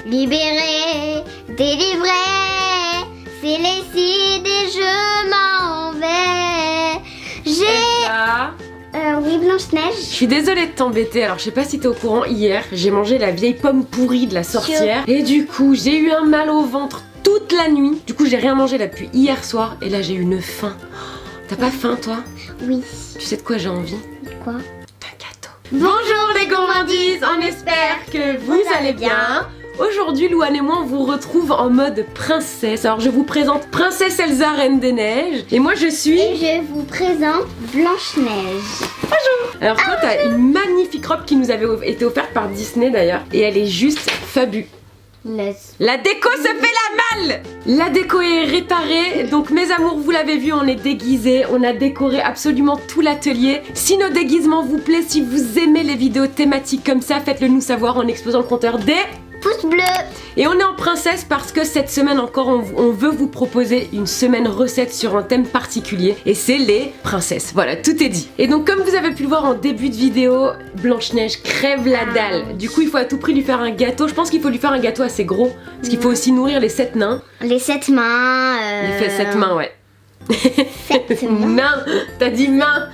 libéré, délivré, c'est les cides et je m'en vais. Elsa. Oui, Blanche-Neige. Je suis désolée de t'embêter, alors je sais pas si t'es au courant, hier j'ai mangé la vieille pomme pourrie de la sorcière et du coup j'ai eu un mal au ventre toute la nuit. Du coup j'ai rien mangé là depuis hier soir et là j'ai une faim. T'as pas faim toi? Oui. Tu sais de quoi j'ai envie? Quoi? D'un gâteau. Bonjour les gourmandises, on espère que vous allez bien. Aujourd'hui, Louane et moi, on vous retrouve en mode princesse. Alors, je vous présente Princesse Elsa, Reine des Neiges. Et moi, je suis... Et je vous présente Blanche-Neige. Alors, toi, t'as une magnifique robe qui nous avait été offerte par Disney, d'ailleurs. Et elle est juste fabuleuse. La déco se fait la malle. La déco est réparée. Donc, mes amours, vous l'avez vu, on est déguisés. On a décoré absolument tout l'atelier. Si nos déguisements vous plaisent, si vous aimez les vidéos thématiques comme ça, faites-le nous savoir en explosant le compteur des... pouce bleu. Et on est en princesse parce que cette semaine encore on veut vous proposer une semaine recette sur un thème particulier et c'est les princesses. Voilà, tout est dit. Et donc comme vous avez pu le voir en début de vidéo, Blanche-Neige crève la dalle. Du coup il faut à tout prix lui faire un gâteau. Je pense qu'il faut lui faire un gâteau assez gros parce qu'il faut aussi nourrir les 7 nains. Les 7 mains. Il fait 7 mains, ouais. 7 mains. Nain, t'as dit main.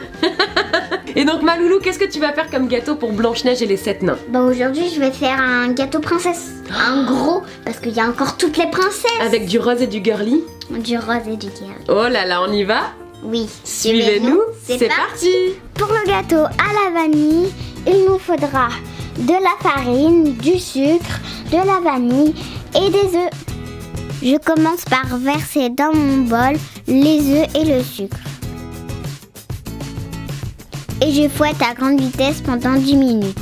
Et donc ma loulou, qu'est-ce que tu vas faire comme gâteau pour Blanche-Neige et les 7 nains? Bah aujourd'hui je vais faire un gâteau princesse. Un gros, parce qu'il y a encore toutes les princesses. Avec du rose et du girly. Du rose et du girly. Oh là là, on y va? Oui. Suivez-nous, c'est parti. Pour le gâteau à la vanille, il nous faudra de la farine, du sucre, de la vanille et des œufs. Je commence par verser dans mon bol les œufs et le sucre. Et je fouette à grande vitesse pendant 10 minutes.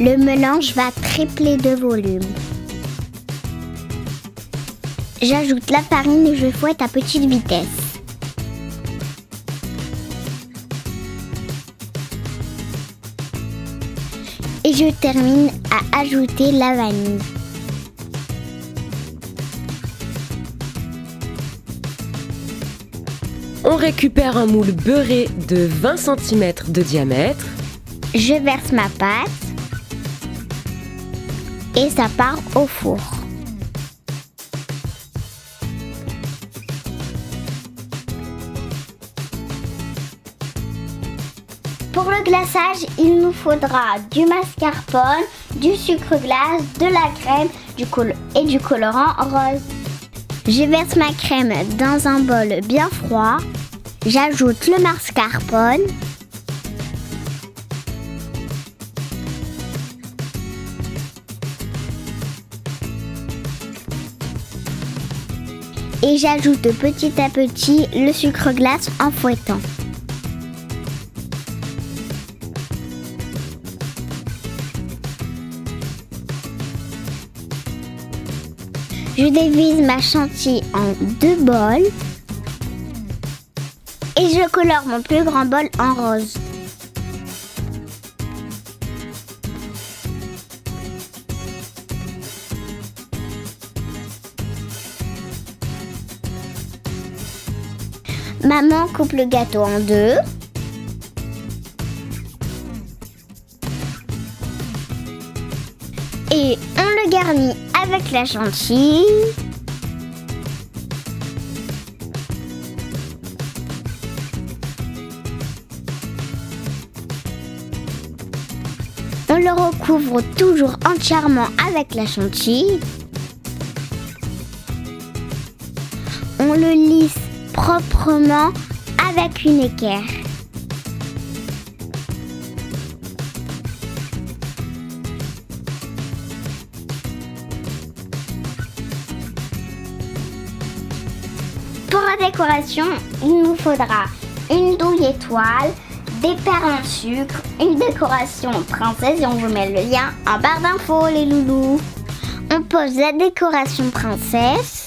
Le mélange va tripler de volume. J'ajoute la farine et je fouette à petite vitesse. Et je termine à ajouter la vanille. On récupère un moule beurré de 20 cm de diamètre. Je verse ma pâte et ça part au four. Pour le glaçage, il nous faudra du mascarpone, du sucre glace, de la crème et du colorant rose. Je verse ma crème dans un bol bien froid. J'ajoute le mascarpone. Et j'ajoute petit à petit le sucre glace en fouettant. Je divise ma chantilly en 2 bols et je colore mon plus grand bol en rose. Maman coupe le gâteau en 2. Et on le garnit avec la chantilly. On le recouvre toujours entièrement avec la chantilly. On le lisse proprement avec une équerre. Pour la décoration, il nous faudra une douille étoile, des perles en sucre, une décoration princesse et on vous met le lien en barre d'infos les loulous. On pose la décoration princesse.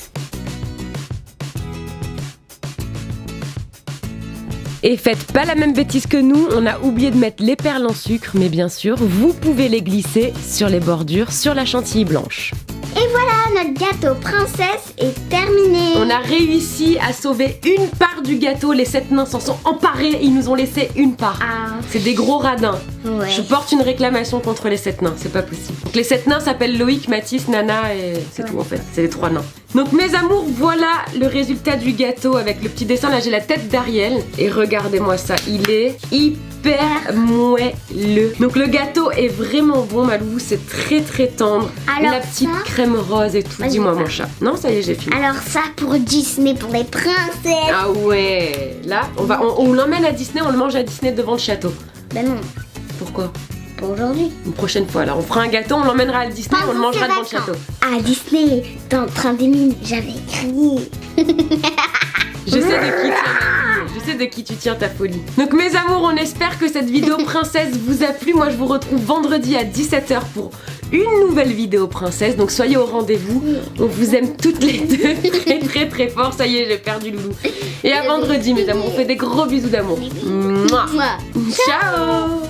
Et faites pas la même bêtise que nous, on a oublié de mettre les perles en sucre, mais bien sûr, vous pouvez les glisser sur les bordures, sur la chantilly blanche. Et voilà, Notre gâteau princesse est terminé. On a réussi à sauver une part du gâteau. Les 7 nains s'en sont emparés. Ils nous ont laissé une part. Ah. C'est des gros radins. Ouais. Je porte une réclamation contre les 7 nains. C'est pas possible. Donc les 7 nains s'appellent Loïc, Mathis, Nana et c'est tout en fait. C'est les 3 nains. Donc mes amours, voilà le résultat du gâteau avec le petit dessin. Là j'ai la tête d'Ariel. Et regardez-moi ça. Il est hyper moelleux. Donc le gâteau est vraiment bon, Malou. C'est très très tendre. Alors la petite ça... crème rose et tout. Vas-y, Dis-moi ça. mon chat. Non, ça y est, j'ai fini. Alors ça pour Disney, pour les princesses. Ah ouais. Là, on l'emmène à Disney, on le mange à Disney devant le château. Ben non, Pourquoi? pas aujourd'hui. Une prochaine fois. Alors on fera un gâteau, on l'emmènera à Disney, on le mangera devant le château. À Disney, dans le train des mines, j'avais crié. Je sais de qui tient ma vie. Je sais de qui tu tiens ta folie. Donc mes amours, on espère que cette vidéo princesse vous a plu. Moi je vous retrouve vendredi à 17h pour une nouvelle vidéo princesse. Donc soyez au rendez-vous. On vous aime toutes les deux très très très fort. Ça y est, j'ai perdu Loulou. Et à vendredi mes amours, on fait des gros bisous d'amour. Mouah. Moi. Ciao.